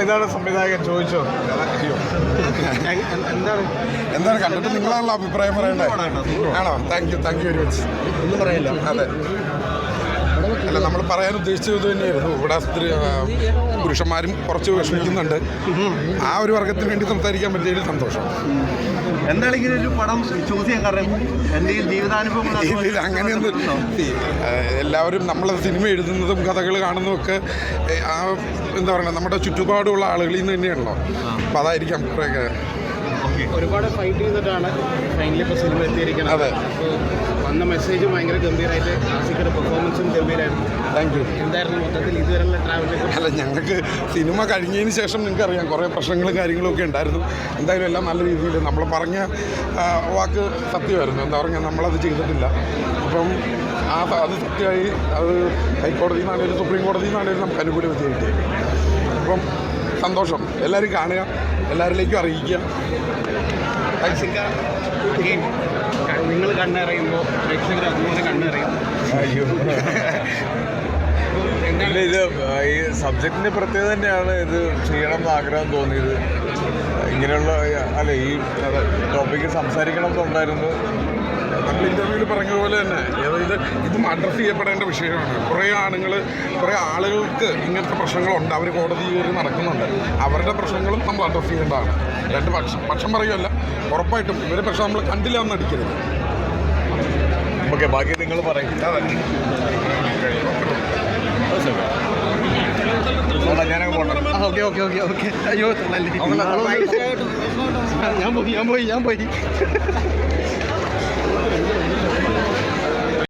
ഇതാണ് സംവിധായകൻ ചോദിച്ചോ. എന്താണ് കണ്ടിട്ട് നിങ്ങളാണല്ലോ അഭിപ്രായം പറയണ്ടേ? ആണോ? Thank you very much. ഒന്നും പറയില്ല. അതെ, അല്ല നമ്മൾ പറയാൻ ഉദ്ദേശിച്ചത് തന്നെയായിരുന്നു. ഇവിടെ പുരുഷന്മാരും കുറച്ച് വിഷമിക്കുന്നുണ്ട്. ആ ഒരു വർഗത്തിന് വേണ്ടി സംസാരിക്കാൻ പറ്റിയതിൽ സന്തോഷം. എന്താണ് ഇങ്ങനെ ഒരു പടം ചൂസ് ചെയ്യാൻ കാരണം? എന്തെങ്കിലും ജീവിതാനുഭവം? അങ്ങനെയൊന്നും എല്ലാവരും നമ്മൾ സിനിമ എഴുതുന്നതും കഥകൾ കാണുന്നതുമൊക്കെ ആ എന്താ പറയുക നമ്മുടെ ചുറ്റുപാടുള്ള ആളുകളിൽ നിന്ന് തന്നെയാണല്ലോ. അപ്പോൾ അതായിരിക്കാം കുറേയൊക്കെ. ഒരുപാട് ഫൈറ്റ് ചെയ്തിട്ടാണ് ഫൈനലി ഇപ്പോൾ സിനിമ എത്തിയിരിക്കുന്നത്. അതെ, വന്ന മെസ്സേജും ഭയങ്കര ഗംഭീരമായിട്ട്, ആസിക്കയുടെ പെർഫോമൻസും ഗംഭീരമായിരുന്നു. Thank you. എന്തായിരുന്നു മൊത്തത്തിൽ ഇതുവരെയുള്ള ട്രാവലിനെ? അല്ല, ഞങ്ങൾക്ക് സിനിമ കഴിഞ്ഞതിന് ശേഷം നിങ്ങൾക്കറിയാം കുറേ പ്രശ്നങ്ങളും കാര്യങ്ങളും ഒക്കെ ഉണ്ടായിരുന്നു. എന്തായാലും എല്ലാം നല്ല രീതിയിൽ നമ്മൾ പറഞ്ഞ വാക്ക് സത്യമായിരുന്നു. എന്താ പറയുക, നമ്മളത് ചെയ്തിട്ടില്ല. അപ്പം അത് സത്യമായി. അത് ഹൈക്കോടതിയിൽ നിന്നാണെങ്കിലും സുപ്രീം കോടതിയിൽ നിന്നാണെങ്കിലും നമുക്ക് അനുകൂല വിധി കിട്ടി. അപ്പം സന്തോഷം. എല്ലാവരും കാണുക, എല്ലാവരിലേക്കും അറിയിക്കുക. നിങ്ങൾ കണ്ണറിയുമ്പോൾ പ്രേക്ഷകർ അതുപോലെ കണ്ണറിയും. അയ്യോ, ഇല്ല, ഇത് ഈ സബ്ജക്റ്റിൻ്റെ പ്രത്യേകത തന്നെയാണ്. ഇത് ചെയ്യണം എന്ന് ആഗ്രഹം തോന്നിയത്. ഇങ്ങനെയുള്ള അല്ല ഈ ടോപ്പിക്ക് സംസാരിക്കണം എന്നുണ്ടായിരുന്നു. നമ്മൾ ഇൻ്റർവ്യൂവിൽ പറഞ്ഞതുപോലെ തന്നെ ഇതും അഡ്രസ്സ് ചെയ്യപ്പെടേണ്ട വിഷയമാണ്. കുറേ ആളുകൾക്ക് ഇങ്ങനത്തെ പ്രശ്നങ്ങളുണ്ട്. അവർ കോടതി കയറി നടക്കുന്നുണ്ട്. അവരുടെ പ്രശ്നങ്ങളും നമ്മൾ അഡ്രസ്സ് ചെയ്യേണ്ടതാണ്. രണ്ട് പക്ഷം പറയുമല്ല, ഉറപ്പായിട്ടും ഇവരെ പക്ഷെ നമ്മൾ കണ്ടില്ല എന്ന് അടിക്കരുത്. ഓക്കെ, ബാക്കി നിങ്ങൾ പറയും. ഞാനങ്ങ് പോകണം. ഓക്കെ. അയ്യോ, ഞാൻ പോയി